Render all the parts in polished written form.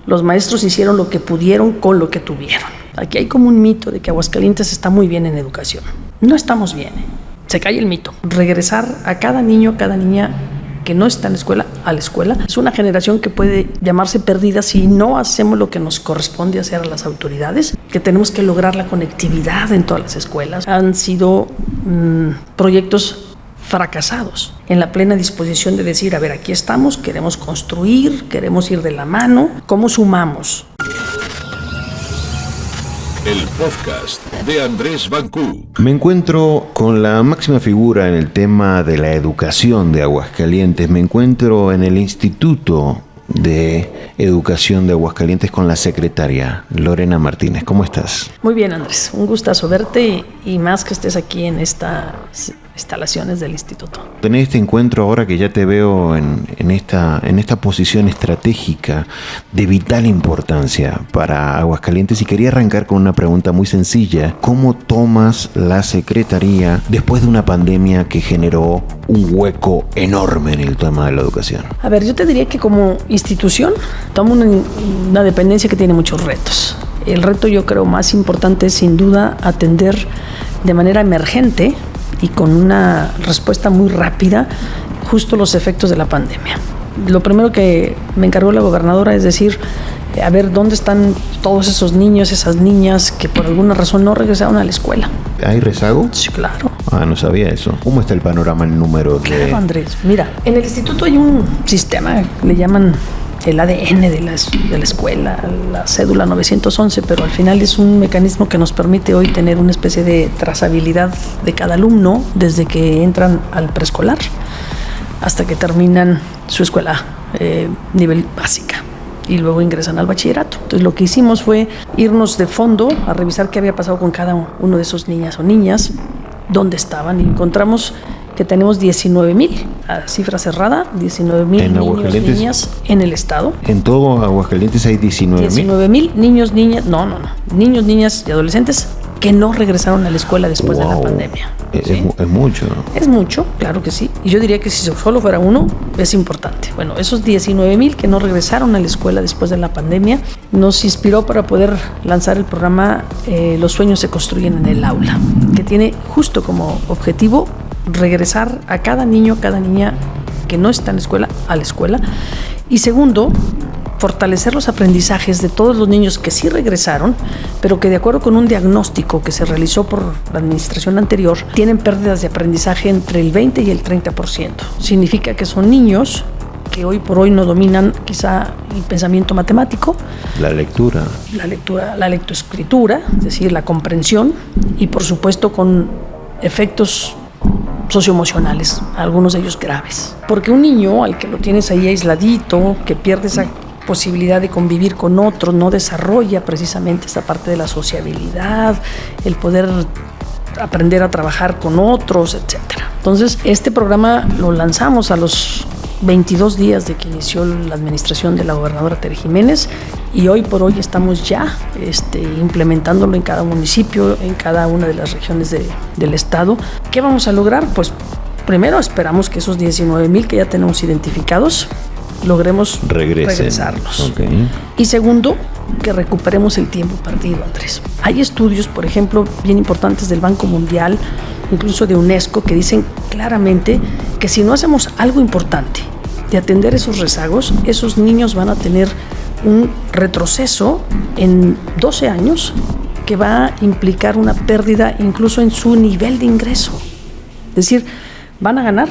Los maestros hicieron lo que pudieron con lo que tuvieron. Aquí hay como un mito de que Aguascalientes está muy bien en educación. No estamos bien, Se cae el mito. Regresar a cada niño, cada niña que no está en la escuela, a la escuela. Es una generación que puede llamarse perdida si no hacemos lo que nos corresponde hacer a las autoridades, que tenemos que lograr la conectividad en todas las escuelas. Han sido proyectos fracasados, en la plena disposición de decir, a ver, aquí estamos, queremos construir, queremos ir de la mano, ¿cómo sumamos? El podcast de Andrés Van Cook. Me encuentro con la máxima figura en el tema de la educación de Aguascalientes. Me encuentro en el Instituto de Educación de Aguascalientes con la secretaria Lorena Martínez. ¿Cómo estás? Muy bien, Andrés. Un gustazo verte y más que estés aquí en estas instalaciones del instituto. En este encuentro, ahora que ya te veo en esta posición estratégica de vital importancia para Aguascalientes, y quería arrancar con una pregunta muy sencilla. ¿Cómo tomas la secretaría después de una pandemia que generó un hueco enorme en el tema de la educación? A ver, yo te diría que como institución tomo una dependencia que tiene muchos retos. El reto, yo creo, más importante es sin duda atender de manera emergente y con una respuesta muy rápida justo los efectos de la pandemia. Lo primero que me encargó la gobernadora es decir, a ver, ¿dónde están todos esos niños, esas niñas que por alguna razón no regresaron a la escuela? ¿Hay rezago? Sí, claro. No sabía eso. ¿Cómo está el panorama en número de...? Claro, Andrés. Mira, en el instituto hay un sistema, le llaman el ADN de la escuela, la cédula 911, pero al final es un mecanismo que nos permite hoy tener una especie de trazabilidad de cada alumno desde que entran al preescolar hasta que terminan su escuela nivel básica y luego ingresan al bachillerato. Entonces lo que hicimos fue irnos de fondo a revisar qué había pasado con cada uno de esos niñas o niñas, dónde estaban, y encontramos que tenemos 19,000, a cifra cerrada, 19,000 niños, niñas en el estado. ¿En todo Aguascalientes hay 19,000? 19,000 niños, niñas, niños, niñas y adolescentes que no regresaron a la escuela después de la pandemia. ¿Sí? Es mucho, ¿no? Es mucho, claro que sí. Y yo diría que si solo fuera uno, es importante. Bueno, esos 19,000 que no regresaron a la escuela después de la pandemia nos inspiró para poder lanzar el programa Los sueños se construyen en el aula, que tiene justo como objetivo regresar a cada niño, cada niña que no está en la escuela, a la escuela. Y segundo, fortalecer los aprendizajes de todos los niños que sí regresaron, pero que de acuerdo con un diagnóstico que se realizó por la administración anterior, tienen pérdidas de aprendizaje entre el 20 y el 30%. Significa que son niños que hoy por hoy no dominan quizá el pensamiento matemático, la lectura, la lectoescritura, es decir, la comprensión, y por supuesto con efectos socioemocionales, algunos de ellos graves. Porque un niño al que lo tienes ahí aisladito, que pierde esa posibilidad de convivir con otros, no desarrolla precisamente esta parte de la sociabilidad, el poder aprender a trabajar con otros, etcétera. Entonces, este programa lo lanzamos a los 22 días de que inició la administración de la gobernadora Tere Jiménez, y hoy por hoy estamos ya implementándolo en cada municipio, en cada una de las regiones del estado. ¿Qué vamos a lograr? Pues primero esperamos que esos 19,000 que ya tenemos identificados logremos regresarlos. Okay. Y segundo, que recuperemos el tiempo perdido, Andrés. Hay estudios, por ejemplo, bien importantes del Banco Mundial, incluso de UNESCO, que dicen claramente que si no hacemos algo importante de atender esos rezagos, esos niños van a tener un retroceso en 12 años que va a implicar una pérdida incluso en su nivel de ingreso. Es decir, van a ganar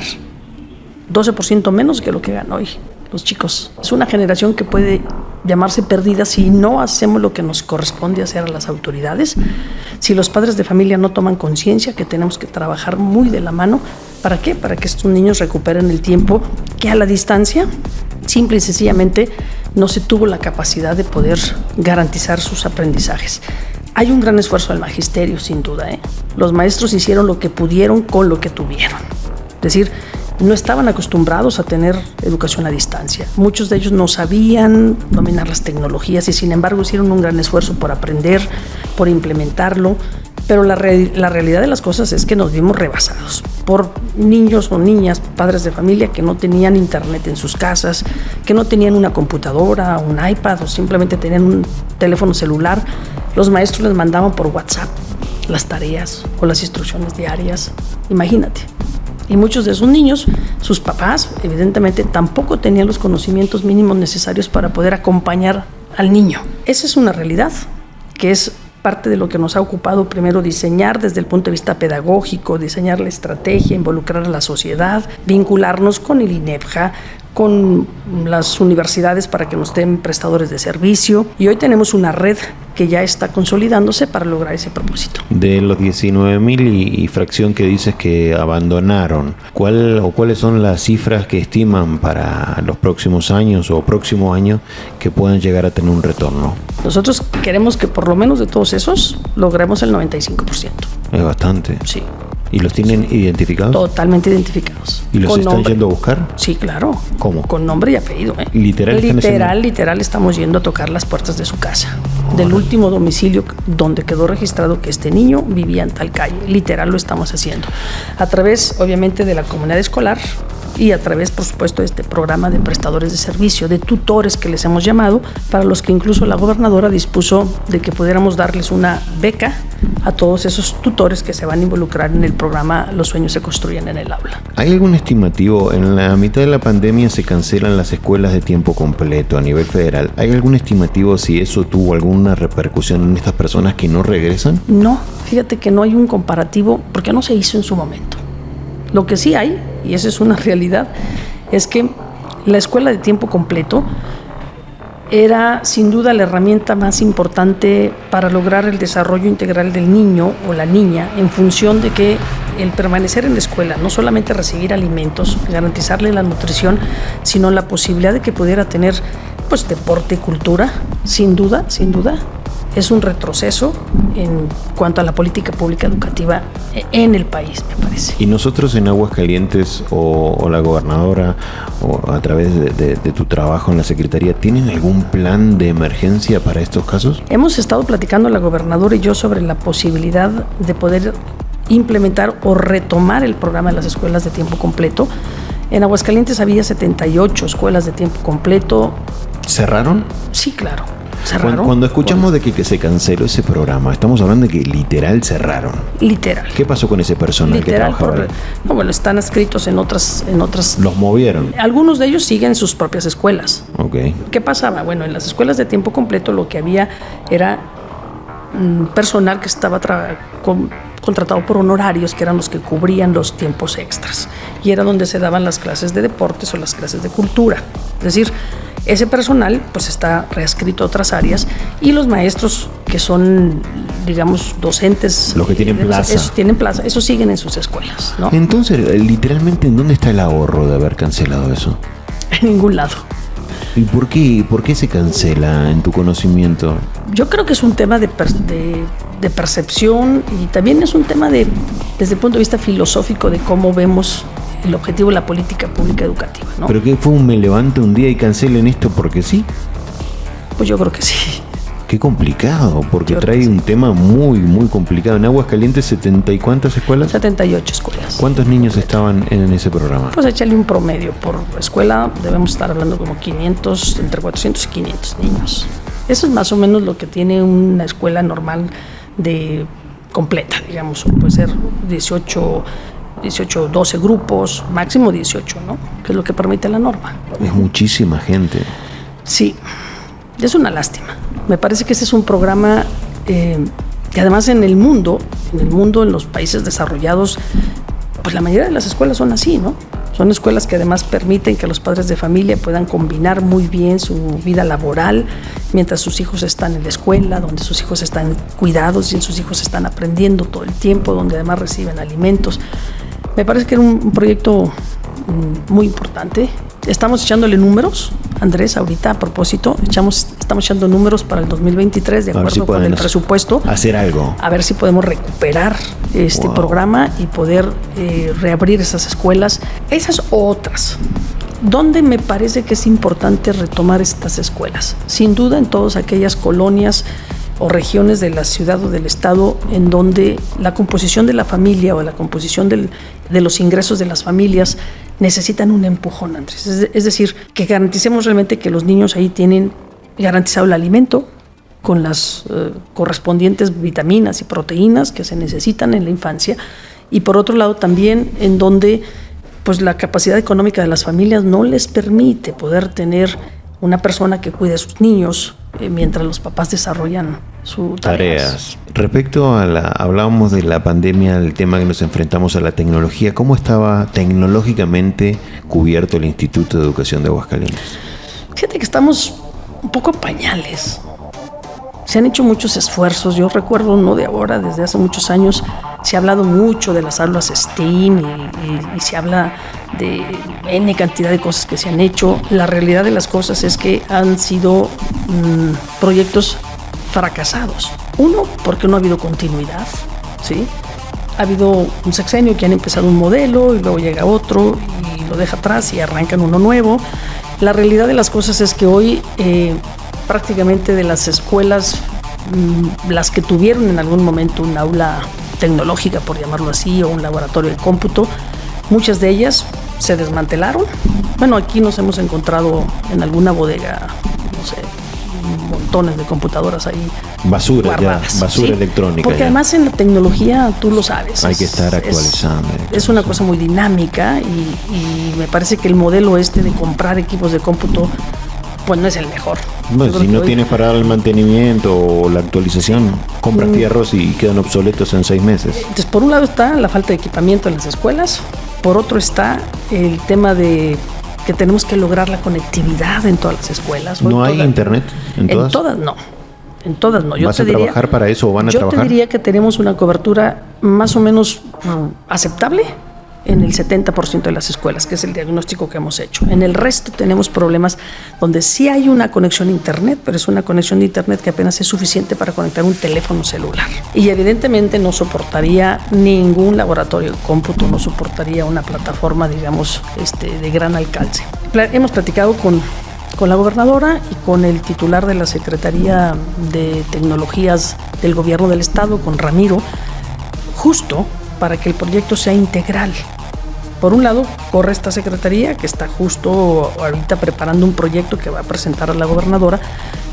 12% menos que lo que ganan hoy los chicos. Es una generación que puede llamarse perdida si no hacemos lo que nos corresponde hacer a las autoridades, si los padres de familia no toman conciencia que tenemos que trabajar muy de la mano. ¿Para qué? Para que estos niños recuperen el tiempo que a la distancia, simple y sencillamente, no se tuvo la capacidad de poder garantizar sus aprendizajes. Hay un gran esfuerzo del magisterio, sin duda, Los maestros hicieron lo que pudieron con lo que tuvieron. Es decir, no estaban acostumbrados a tener educación a distancia. Muchos de ellos no sabían dominar las tecnologías y sin embargo hicieron un gran esfuerzo por aprender, por implementarlo. Pero la realidad de las cosas es que nos vimos rebasados por niños o niñas, padres de familia que no tenían internet en sus casas, que no tenían una computadora, un iPad o simplemente tenían un teléfono celular. Los maestros les mandaban por WhatsApp las tareas o las instrucciones diarias. Imagínate. Y muchos de esos niños, sus papás, evidentemente, tampoco tenían los conocimientos mínimos necesarios para poder acompañar al niño. Esa es una realidad que es parte de lo que nos ha ocupado primero diseñar desde el punto de vista pedagógico, diseñar la estrategia, involucrar a la sociedad, vincularnos con el INEFJA, con las universidades para que nos den prestadores de servicio, y hoy tenemos una red que ya está consolidándose para lograr ese propósito. De los 19.000 y fracción que dices que abandonaron, ¿cuáles son las cifras que estiman para los próximos años o próximo año que puedan llegar a tener un retorno? Nosotros queremos que por lo menos de todos esos logremos el 95%. Es bastante. Sí. ¿Y los tienen identificados? Totalmente identificados. ¿Y los están yendo a buscar? Sí, claro. ¿Cómo? Con nombre y apellido. Literal estamos yendo a tocar las puertas de su casa. Del último domicilio donde quedó registrado que este niño vivía en tal calle. Literal lo estamos haciendo. A través, obviamente, de la comunidad escolar y a través, por supuesto, de este programa de prestadores de servicio, de tutores que les hemos llamado, para los que incluso la gobernadora dispuso de que pudiéramos darles una beca a todos esos tutores que se van a involucrar en el programa Los sueños se construyen en el aula. ¿Hay algún estimativo? En la mitad de la pandemia se cancelan las escuelas de tiempo completo a nivel federal. ¿Hay algún estimativo si eso tuvo alguna repercusión en estas personas que no regresan? No, fíjate que no hay un comparativo porque no se hizo en su momento. Lo que sí hay, y esa es una realidad, es que la escuela de tiempo completo era sin duda la herramienta más importante para lograr el desarrollo integral del niño o la niña, en función de que el permanecer en la escuela, no solamente recibir alimentos, garantizarle la nutrición, sino la posibilidad de que pudiera tener pues deporte y cultura, sin duda, es un retroceso en cuanto a la política pública educativa en el país, me parece. ¿Y nosotros en Aguascalientes o la gobernadora o a través de tu trabajo en la Secretaría, tienen algún plan de emergencia para estos casos? Hemos estado platicando la gobernadora y yo sobre la posibilidad de poder implementar o retomar el programa de las escuelas de tiempo completo. En Aguascalientes había 78 escuelas de tiempo completo. ¿Cerraron? Sí, claro. Cuando escuchamos de que se canceló ese programa, estamos hablando de que literal cerraron. Literal. ¿Qué pasó con ese personal que trabajaba ahí? No, bueno, están adscritos en otras. ¿Los movieron? Algunos de ellos siguen sus propias escuelas. Ok. ¿Qué pasaba? Bueno, en las escuelas de tiempo completo lo que había era personal que estaba contratado por honorarios, que eran los que cubrían los tiempos extras. Y era donde se daban las clases de deportes o las clases de cultura. Es decir, ese personal pues está readscrito a otras áreas, y los maestros que son, digamos, docentes, los que tienen plaza, esos siguen en sus escuelas, ¿no? Entonces, literalmente, ¿en dónde está el ahorro de haber cancelado eso? En ningún lado. ¿Y por qué se cancela, en tu conocimiento? Yo creo que es un tema de percepción, y también es un tema desde el punto de vista filosófico de cómo vemos el objetivo de la política pública educativa, ¿no? ¿Pero qué fue me levanto un día y cancelen esto porque sí? Pues yo creo que sí. Qué complicado, porque trae un tema muy, muy complicado. En Aguascalientes, 70 y ¿cuántas escuelas? 78 escuelas. ¿Cuántos niños estaban en ese programa? Pues échale un promedio por escuela, debemos estar hablando como 500, entre 400 y 500 niños. Eso es más o menos lo que tiene una escuela normal de completa, digamos. Puede ser 18, 12 grupos, máximo 18, ¿no? Que es lo que permite la norma. Es muchísima gente. Sí, es una lástima. Me parece que ese es un programa que además en el mundo, en los países desarrollados, pues la mayoría de las escuelas son así, ¿no? Son escuelas que además permiten que los padres de familia puedan combinar muy bien su vida laboral mientras sus hijos están en la escuela, donde sus hijos están cuidados y sus hijos están aprendiendo todo el tiempo, donde además reciben alimentos. Me parece que era un proyecto muy importante. Estamos echándole números, Andrés, ahorita a propósito, estamos echando números para el 2023 de acuerdo con el presupuesto. Hacer algo. A ver si podemos recuperar este programa y poder reabrir esas escuelas. Esas otras, ¿dónde me parece que es importante retomar estas escuelas? Sin duda en todas aquellas colonias o regiones de la ciudad o del estado en donde la composición de la familia o la composición de los ingresos de las familias necesitan un empujón, Andrés. Es decir, que garanticemos realmente que los niños ahí tienen garantizado el alimento con las correspondientes vitaminas y proteínas que se necesitan en la infancia, y por otro lado también en donde pues la capacidad económica de las familias no les permite poder tener una persona que cuide a sus niños mientras los papás desarrollan sus tareas. Respecto a hablábamos de la pandemia, el tema que nos enfrentamos a la tecnología, ¿cómo estaba tecnológicamente cubierto el Instituto de Educación de Aguascalientes? Fíjate que estamos un poco pañales. Se han hecho muchos esfuerzos. Yo recuerdo, no de ahora, desde hace muchos años, se ha hablado mucho de las aulas STEAM y se habla de N cantidad de cosas que se han hecho. La realidad de las cosas es que han sido proyectos fracasados. Uno, porque no ha habido continuidad, ¿sí? Ha habido un sexenio que han empezado un modelo y luego llega otro y lo deja atrás y arrancan uno nuevo. La realidad de las cosas es que hoy prácticamente de las escuelas, las que tuvieron en algún momento un aula tecnológica, por llamarlo así, o un laboratorio de cómputo, muchas de ellas se desmantelaron. Bueno, aquí nos hemos encontrado en alguna bodega, no sé, montones de computadoras ahí basura guardadas, basura, ¿sí? Electrónica. Porque ya. Además en la tecnología, tú lo sabes, hay que estar actualizando. Es una cosa muy dinámica y me parece que el modelo de comprar equipos de cómputo pues no es el mejor. Bueno, si no tienes para dar el mantenimiento o la actualización, compras fierros y quedan obsoletos en 6 meses. Entonces, por un lado está la falta de equipamiento en las escuelas, por otro está el tema de que tenemos que lograr la conectividad en todas las escuelas. ¿No hay internet en todas? En todas no. ¿Vas a trabajar para eso o van a trabajar? Yo te diría que tenemos una cobertura más o menos aceptable en el 70% de las escuelas, que es el diagnóstico que hemos hecho. En el resto tenemos problemas donde sí hay una conexión a internet, pero es una conexión de internet que apenas es suficiente para conectar un teléfono celular. Y evidentemente no soportaría ningún laboratorio de cómputo, no soportaría una plataforma, digamos, de gran alcance. Hemos platicado con la gobernadora y con el titular de la Secretaría de Tecnologías del Gobierno del Estado, con Ramiro, justo para que el proyecto sea integral. Por un lado, corre esta secretaría que está justo ahorita preparando un proyecto que va a presentar a la gobernadora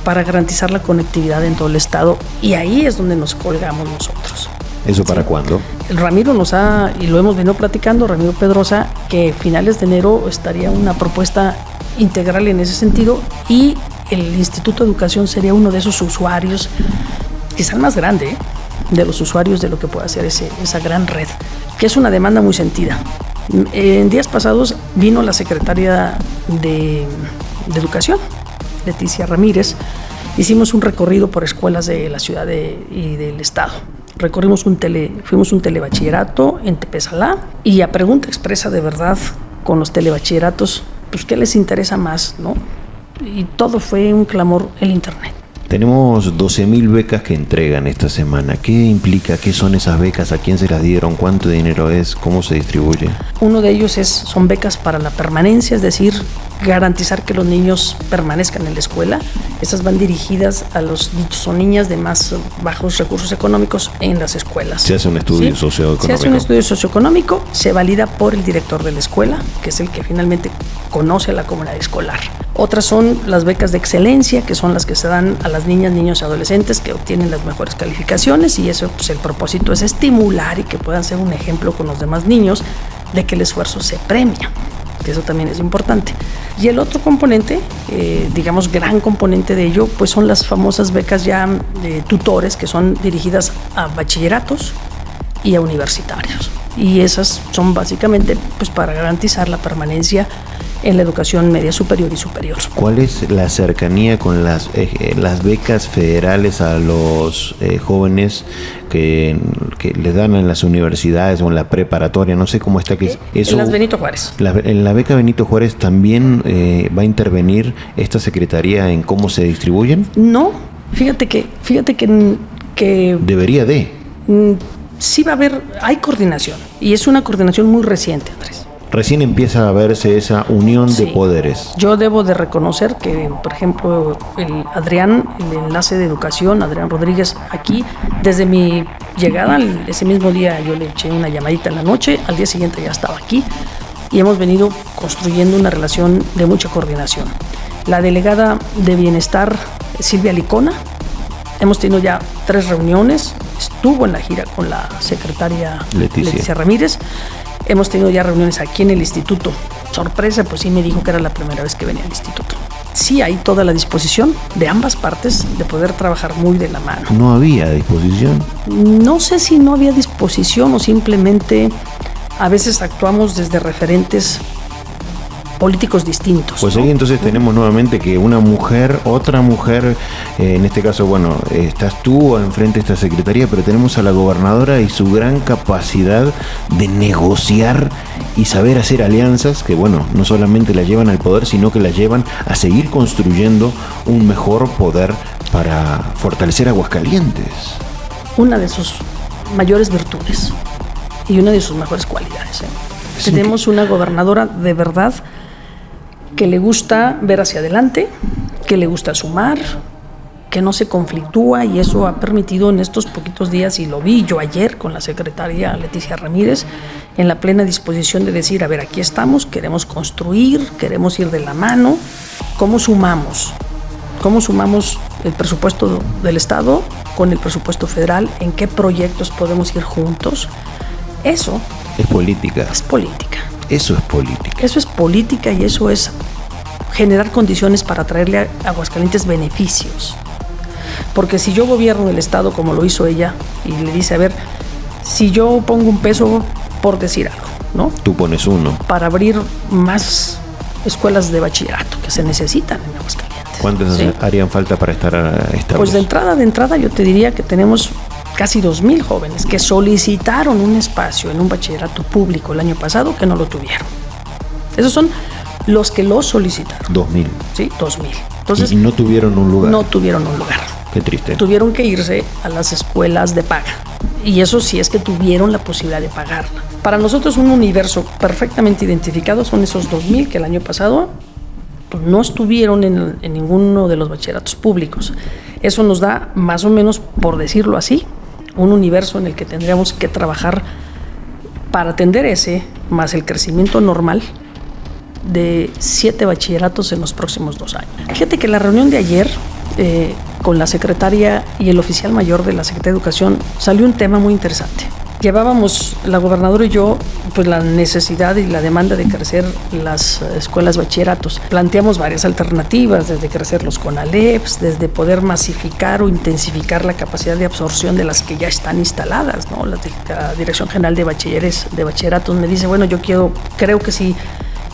para garantizar la conectividad en todo el estado, y ahí es donde nos colgamos nosotros. ¿Eso para cuándo? El Ramiro y lo hemos venido platicando, Ramiro Pedrosa, que finales de enero estaría una propuesta integral en ese sentido, y el Instituto de Educación sería uno de esos usuarios, quizá el más grande, de los usuarios de lo que puede hacer esa gran red, que es una demanda muy sentida. En días pasados vino la secretaria de Educación, Leticia Ramírez. Hicimos un recorrido por escuelas de la ciudad y del estado. Fuimos un telebachillerato en Tepesalá, y a pregunta expresa de verdad con los telebachilleratos, pues qué les interesa más, ¿no? Y todo fue un clamor, el internet. Tenemos 12.000 becas que entregan esta semana. ¿Qué implica? ¿Qué son esas becas? ¿A quién se las dieron? ¿Cuánto dinero es? ¿Cómo se distribuye? Uno de ellos son becas para la permanencia, es decir, garantizar que los niños permanezcan en la escuela. Esas van dirigidas a los niños o niñas de más bajos recursos económicos en las escuelas. Se hace un estudio socioeconómico. Se hace un estudio socioeconómico, se valida por el director de la escuela, que es el que finalmente conoce a la comunidad escolar. Otras son las becas de excelencia, que son las que se dan a las niñas, niños y adolescentes que obtienen las mejores calificaciones, y eso, pues el propósito es estimular y que puedan ser un ejemplo con los demás niños de que el esfuerzo se premia, que eso también es importante. Y el otro componente, digamos gran componente de ello, pues son las famosas becas ya de tutores, que son dirigidas a bachilleratos y a universitarios. Y esas son básicamente pues para garantizar la permanencia en la educación media superior y superior. ¿Cuál es la cercanía con las becas federales a los jóvenes que les dan en las universidades o en la preparatoria? No sé cómo está eso. En las Benito Juárez. En la beca Benito Juárez también va a intervenir esta secretaría en cómo se distribuyen. No, fíjate que debería de. Sí va a haber, hay coordinación, y es una coordinación muy reciente, Andrés. recién empieza a verse esa unión de poderes. Yo debo de reconocer que, por ejemplo, el enlace de educación, Adrián Rodríguez, aquí, desde mi llegada, ese mismo día yo le eché una llamadita en la noche, al día siguiente ya estaba aquí, y hemos venido construyendo una relación de mucha coordinación. La delegada de Bienestar, Silvia Licona, hemos tenido ya 3 reuniones, estuvo en la gira con la secretaria Leticia Ramírez, hemos tenido ya reuniones aquí en el instituto. Sorpresa, pues sí me dijo que era la primera vez que venía al instituto. Sí hay toda la disposición de ambas partes de poder trabajar muy de la mano. ¿No había disposición? No sé si no había disposición o simplemente a veces actuamos desde referentes políticos distintos. Pues ahí entonces tenemos nuevamente que una mujer, otra mujer, en este caso, bueno, estás tú enfrente de esta secretaría, pero tenemos a la gobernadora y su gran capacidad de negociar y saber hacer alianzas que, bueno, no solamente la llevan al poder, sino que la llevan a seguir construyendo un mejor poder para fortalecer Aguascalientes. Una de sus mayores virtudes y una de sus mejores cualidades. Tenemos una gobernadora de verdad que le gusta ver hacia adelante, que le gusta sumar, que no se conflictúa, y eso ha permitido en estos poquitos días, y lo vi yo ayer con la secretaria Leticia Ramírez, en la plena disposición de decir, a ver, aquí estamos, queremos construir, queremos ir de la mano. ¿Cómo sumamos? ¿Cómo sumamos el presupuesto del Estado con el presupuesto federal? ¿En qué proyectos podemos ir juntos? Eso es política. Es política. Eso es política. Eso es política, y eso es generar condiciones para traerle a Aguascalientes beneficios. Porque si yo gobierno el Estado como lo hizo ella y le dice, a ver, si yo pongo un peso, por decir algo, ¿no? Tú pones uno. Para abrir más escuelas de bachillerato que se necesitan en Aguascalientes. ¿Cuántas harían falta para estar estables? Pues de entrada yo te diría que tenemos casi 2,000 jóvenes que solicitaron un espacio en un bachillerato público el año pasado que no lo tuvieron. Esos son los que lo solicitaron. 2,000. Sí, 2,000. Entonces, y no tuvieron un lugar. No tuvieron un lugar. Qué triste. Tuvieron que irse a las escuelas de paga. Y eso sí es que tuvieron la posibilidad de pagarla. Para nosotros un universo perfectamente identificado son esos 2,000 que el año pasado pues, no estuvieron en ninguno de los bachilleratos públicos. Eso nos da más o menos, por decirlo así, un universo en el que tendríamos que trabajar para atender ese, más el crecimiento normal de 7 bachilleratos en los próximos 2 años. Fíjate que la reunión de ayer con la secretaria y el oficial mayor de la Secretaría de Educación salió un tema muy interesante. Llevábamos, la gobernadora y yo, pues la necesidad y la demanda de crecer las escuelas bachilleratos. Planteamos varias alternativas, desde crecer los CONALEPs, desde poder masificar o intensificar la capacidad de absorción de las que ya están instaladas, ¿no? La Dirección General de Bachilleratos me dice, bueno, creo que si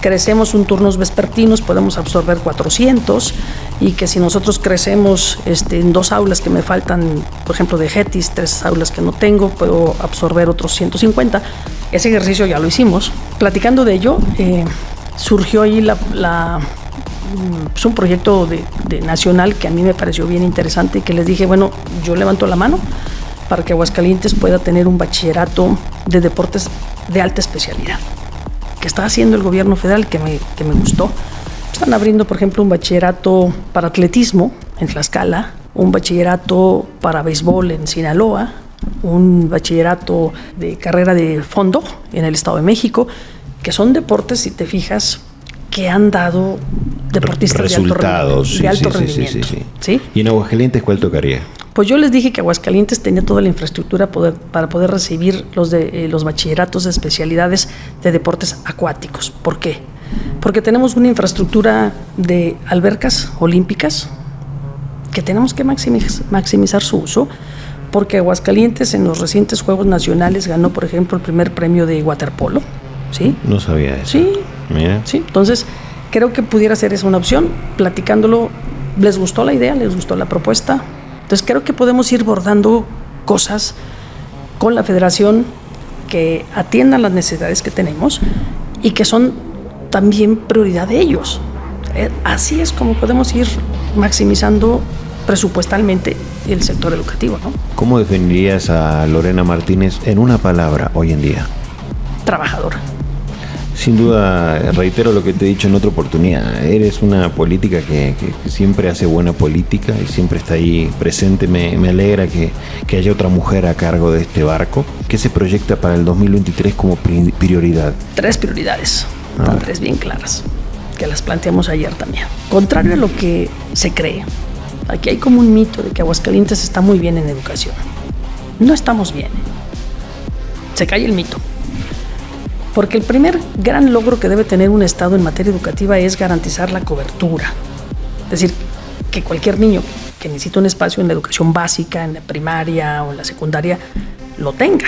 crecemos un turnos vespertinos podemos absorber 400, y que si nosotros crecemos en 2 aulas que me faltan, por ejemplo de GETIS, 3 aulas que no tengo, puedo absorber otros 150. Ese ejercicio ya lo hicimos. Platicando de ello, surgió ahí un proyecto de nacional que a mí me pareció bien interesante, y que les dije, bueno, yo levanto la mano para que Aguascalientes pueda tener un bachillerato de deportes de alta especialidad, que está haciendo el gobierno federal, que me gustó. Están abriendo, por ejemplo, un bachillerato para atletismo en Tlaxcala, un bachillerato para béisbol en Sinaloa, un bachillerato de carrera de fondo en el Estado de México, que son deportes, si te fijas, que han dado deportistas resultados, de alto rendimiento. Sí. ¿Y en Aguascalientes cuál tocaría? Pues yo les dije que Aguascalientes tenía toda la infraestructura para poder recibir los bachilleratos de especialidades de deportes acuáticos. ¿Por qué? Porque tenemos una infraestructura de albercas olímpicas que tenemos que maximizar su uso, porque Aguascalientes en los recientes Juegos Nacionales ganó, por ejemplo, el primer premio de waterpolo. ¿Sí? No sabía eso. Sí. Mira. Sí. Entonces, creo que pudiera ser esa una opción. Platicándolo, les gustó la idea, les gustó la propuesta. Entonces creo que podemos ir bordando cosas con la federación que atiendan las necesidades que tenemos y que son también prioridad de ellos. Así es como podemos ir maximizando presupuestalmente el sector educativo, ¿no? ¿Cómo definirías a Lorena Martínez en una palabra hoy en día? Trabajadora. Sin duda, reitero lo que te he dicho en otra oportunidad. Eres una política que siempre hace buena política y siempre está ahí presente. Me alegra que haya otra mujer a cargo de este barco. ¿Qué se proyecta para el 2023 como prioridad? 3 prioridades, están 3 bien claras, que las planteamos ayer también. Contrario a lo que se cree, aquí hay como un mito de que Aguascalientes está muy bien en educación. No estamos bien. Se cae el mito. Porque el primer gran logro que debe tener un Estado en materia educativa es garantizar la cobertura. Es decir, que cualquier niño que necesite un espacio en la educación básica, en la primaria o en la secundaria, lo tenga,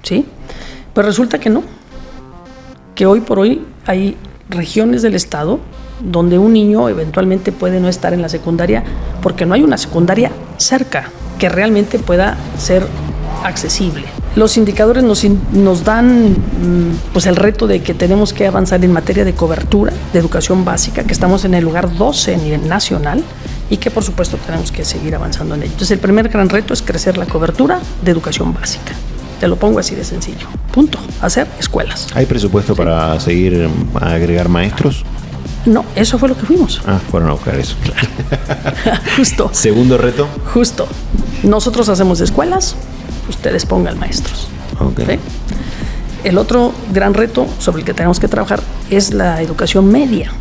¿sí? Pero resulta que no. Que hoy por hoy hay regiones del Estado donde un niño eventualmente puede no estar en la secundaria porque no hay una secundaria cerca que realmente pueda ser accesible. Los indicadores nos dan pues el reto de que tenemos que avanzar en materia de cobertura de educación básica, que estamos en el lugar 12 a nivel nacional y que por supuesto tenemos que seguir avanzando en ello. Entonces el primer gran reto es crecer la cobertura de educación básica. Te lo pongo así de sencillo. Punto. Hacer escuelas. ¿Hay presupuesto para seguir a agregar maestros? No, eso fue lo que fuimos. Fueron a buscar eso. Claro. Justo. Segundo reto. Justo. Nosotros hacemos escuelas, ustedes pongan maestros. Okay. ¿Sí? El otro gran reto sobre el que tenemos que trabajar es la educación media.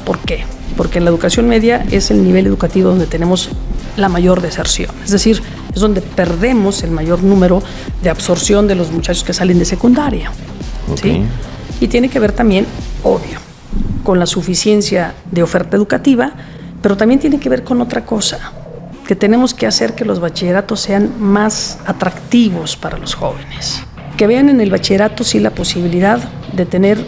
¿Por qué? Porque en la educación media es el nivel educativo donde tenemos la mayor deserción. Es decir, es donde perdemos el mayor número de absorción de los muchachos que salen de secundaria. Okay. ¿Sí? Y tiene que ver también, obvio, con la suficiencia de oferta educativa, pero también tiene que ver con otra cosa, que tenemos que hacer que los bachilleratos sean más atractivos para los jóvenes, que vean en el bachillerato sí la posibilidad de tener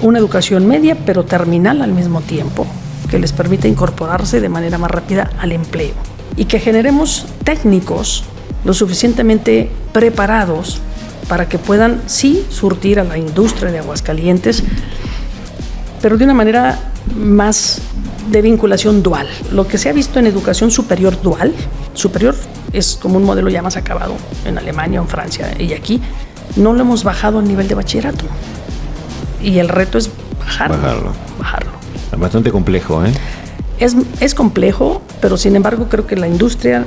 una educación media, pero terminal al mismo tiempo, que les permita incorporarse de manera más rápida al empleo, y que generemos técnicos lo suficientemente preparados para que puedan sí surtir a la industria de Aguascalientes, pero de una manera más de vinculación dual. Lo que se ha visto en educación superior dual, superior es como un modelo ya más acabado en Alemania o en Francia, y aquí no lo hemos bajado al nivel de bachillerato. Y el reto es bajarlo. Bastante complejo, ¿eh? Es complejo, pero sin embargo creo que la industria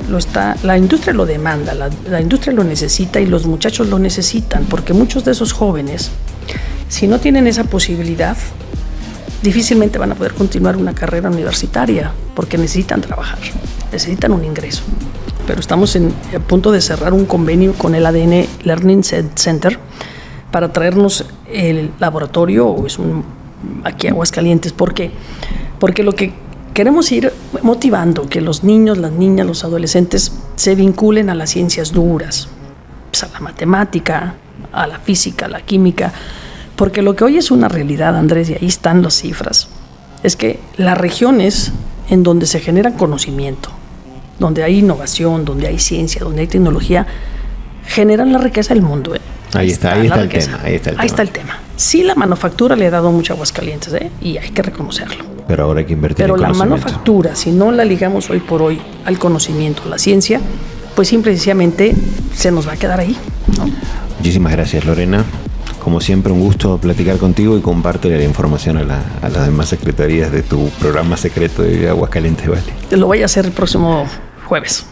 lo demanda, la industria lo necesita y los muchachos lo necesitan, porque muchos de esos jóvenes, si no tienen esa posibilidad, difícilmente van a poder continuar una carrera universitaria, porque necesitan trabajar, necesitan un ingreso. Pero estamos a punto de cerrar un convenio con el ADN Learning Center para traernos el laboratorio aquí a Aguascalientes. ¿Por qué? Porque lo que queremos ir motivando que los niños, las niñas, los adolescentes se vinculen a las ciencias duras, pues a la matemática, a la física, a la química, porque lo que hoy es una realidad, Andrés, y ahí están las cifras, es que las regiones en donde se genera conocimiento, donde hay innovación, donde hay ciencia, donde hay tecnología, generan la riqueza del mundo. Ahí está el tema. Sí, la manufactura le ha dado mucho a Aguascalientes, y hay que reconocerlo. Pero ahora hay que invertir en conocimiento. Pero la manufactura, si no la ligamos hoy por hoy al conocimiento, a la ciencia, pues simple y sencillamente se nos va a quedar ahí, ¿no? Muchísimas gracias, Lorena. Como siempre, un gusto platicar contigo y compártele la información a las demás secretarías de tu programa secreto de Aguascalientes Vale. Lo voy a hacer el próximo jueves.